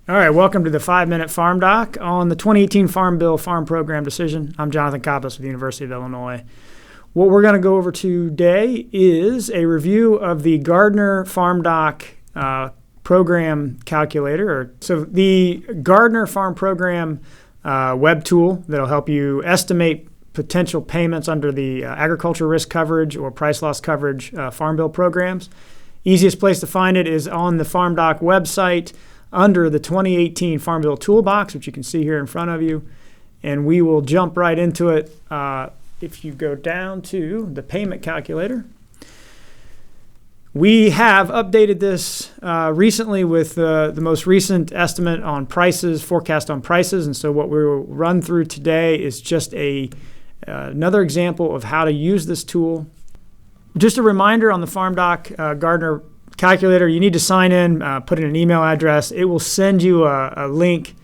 All right, welcome to the 5-Minute Farm Doc on the 2018 Farm Bill Farm Program decision. I'm Jonathan Koppas with the University of Illinois. What we're going to go over today is a review of the Gardner FarmDoc program calculator. So the Gardner Farm Program web tool that'll help you estimate potential payments under the agriculture risk coverage or price loss coverage farm bill programs. Easiest place to find it is on the FarmDoc website under the 2018 Farm Bill Toolbox, which you can see here in front of you. And we will jump right into it. If you go down to the payment calculator, we have updated this recently with the most recent estimate on prices, forecast on prices. And so what we will run through today is just another example of how to use this tool. Just a reminder on the FarmDoc Gardner calculator, you need to sign in, put in an email address. It will send you a link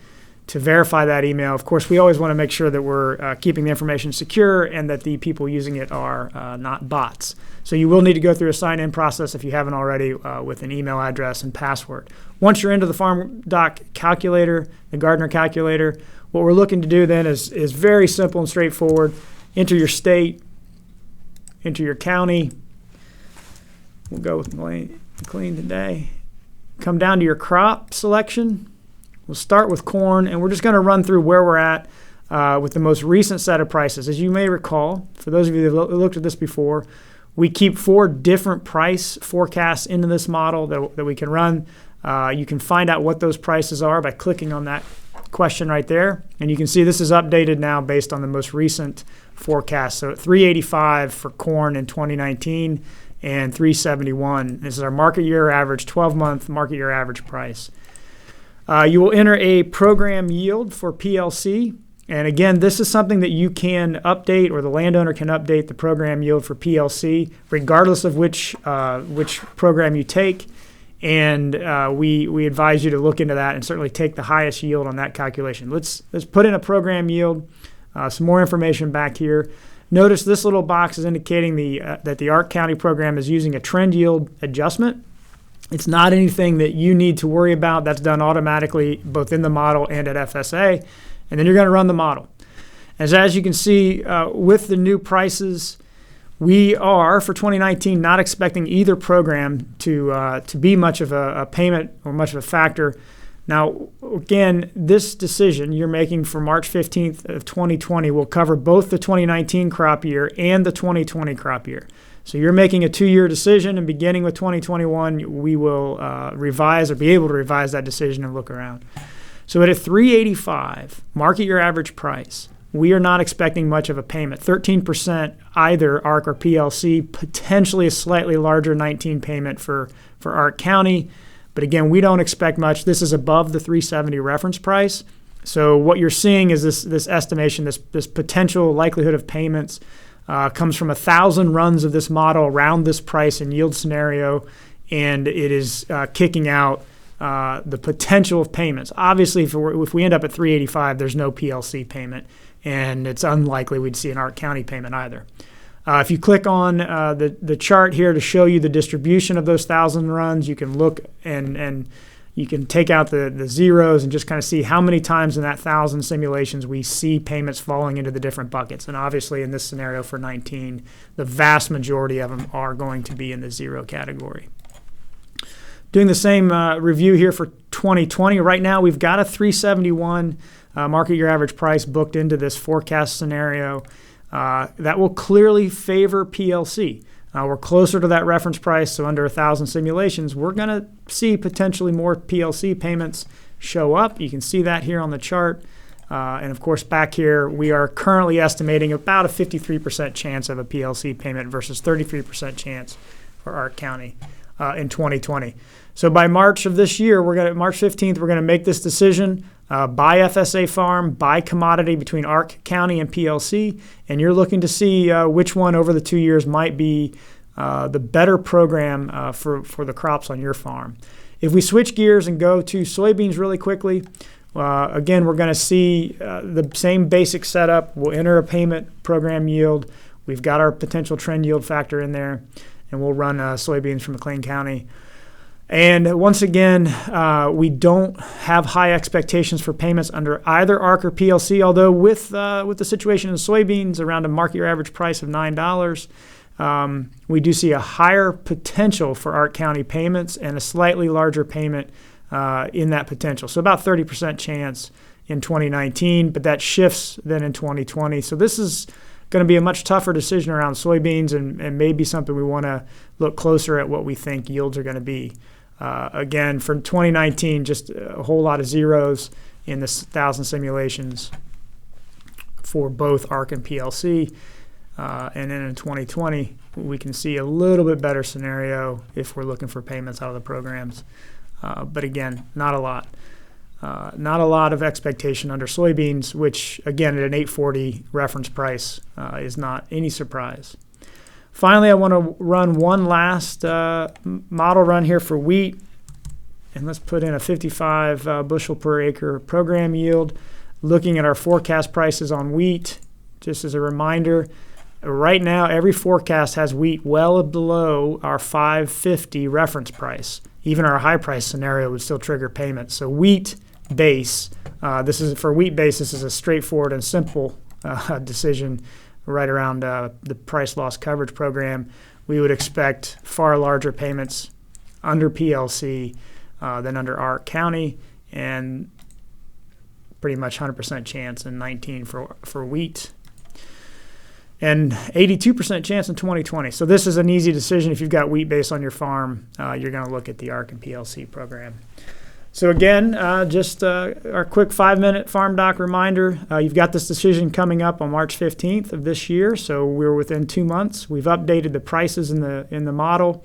to verify that email. Of course, we always want to make sure that we're keeping the information secure and that the people using it are not bots. So you will need to go through a sign-in process if you haven't already with an email address and password. Once you're into the FarmDoc calculator, the Gardner calculator, what we're looking to do then is very simple and straightforward. Enter your state, enter your county. We'll go with clean today. Come down to your crop selection. We'll start with corn, and we're just going to run through where we're at with the most recent set of prices. As you may recall, for those of you that looked at this before, we keep 4 different price forecasts into this model that we can run. You can find out what those prices are by clicking on that question right there. And you can see this is updated now based on the most recent forecast. So at $3.85 for corn in 2019 and $3.71. This is our market year average, 12-month market year average price. You will enter a program yield for PLC. And again, this is something that you can update, or the landowner can update the program yield for PLC, regardless of which program you take. And we advise you to look into that and certainly take the highest yield on that calculation. Let's put in a program yield. Some more information back here. Notice this little box is indicating that the ARC County program is using a trend yield adjustment. It's not anything that you need to worry about. That's done automatically both in the model and at FSA. And then you're going to run the model. As you can see, with the new prices, we are, for 2019, not expecting either program to be much of a payment or much of a factor. Now, again, this decision you're making for March 15th of 2020 will cover both the 2019 crop year and the 2020 crop year. So you're making a 2-year decision, and beginning with 2021, we will revise or be able to revise that decision and look around. So at a $3.85 market year average price, we are not expecting much of a payment. 13% either ARC or PLC, potentially a slightly larger 19 payment for ARC County. But again, we don't expect much. This is above the $3.70 reference price. So what you're seeing is this estimation, this potential likelihood of payments comes from 1,000 runs of this model around this price and yield scenario, and it is kicking out the potential of payments. Obviously, if we end up at $3.85, there's no PLC payment, and it's unlikely we'd see an ARC County payment either. If you click on the chart here to show you the distribution of those 1,000 runs, you can look and you can take out the zeros and just kind of see how many times in that 1,000 simulations we see payments falling into the different buckets. And obviously in this scenario for 19, the vast majority of them are going to be in the zero category. Doing the same review here for 2020. Right now we've got a $3.71 market year average price booked into this forecast scenario. That will clearly favor PLC. We're closer to that reference price, so under 1,000 simulations, we're going to see potentially more PLC payments show up. You can see that here on the chart. And of course, back here, we are currently estimating about a 53% chance of a PLC payment versus 33% chance for ARC County in 2020. So by March of this year, March 15th, we're going to make this decision by FSA farm, by commodity between ARC County and PLC, and you're looking to see which one over the 2 years might be the better program for the crops on your farm. If we switch gears and go to soybeans really quickly, again, we're going to see the same basic setup. We'll enter a payment program yield. We've got our potential trend yield factor in there, and we'll run soybeans from McLean County. And once again, we don't have high expectations for payments under either ARC or PLC, although with the situation in soybeans around a market year average price of $9, we do see a higher potential for ARC County payments and a slightly larger payment in that potential. So about 30% chance in 2019, but that shifts then in 2020. So this is going to be a much tougher decision around soybeans and maybe something we want to look closer at what we think yields are going to be. Again, for 2019, just a whole lot of zeros in the 1,000 simulations for both ARC and PLC. And then in 2020, we can see a little bit better scenario if we're looking for payments out of the programs. But again, not a lot. Not a lot of expectation under soybeans, which again at an 840 reference price is not any surprise. Finally, I want to run one last model run here for wheat, and let's put in a 55 bushel per acre program yield. Looking at our forecast prices on wheat, just as a reminder, right now every forecast has wheat well below our 550 reference price. Even our high price scenario would still trigger payments. So wheat base, this is a straightforward and simple decision right around the price loss coverage program. We would expect far larger payments under PLC than under ARC County, and pretty much 100% chance in 19 for wheat, and 82% chance in 2020. So this is an easy decision. If you've got wheat base on your farm, you're going to look at the ARC and PLC program. So again, just our quick 5-minute farm doc reminder. You've got this decision coming up on March 15th of this year, so we're within 2 months. We've updated the prices in the model,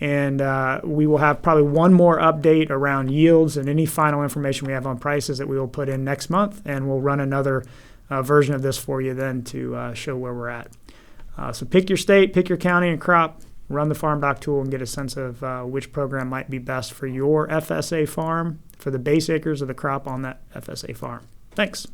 and we will have probably one more update around yields and any final information we have on prices that we will put in next month, and we'll run another version of this for you then to show where we're at. So pick your state, pick your county and crop, run the farmdoc tool and get a sense of which program might be best for your FSA farm, for the base acres of the crop on that FSA farm. Thanks.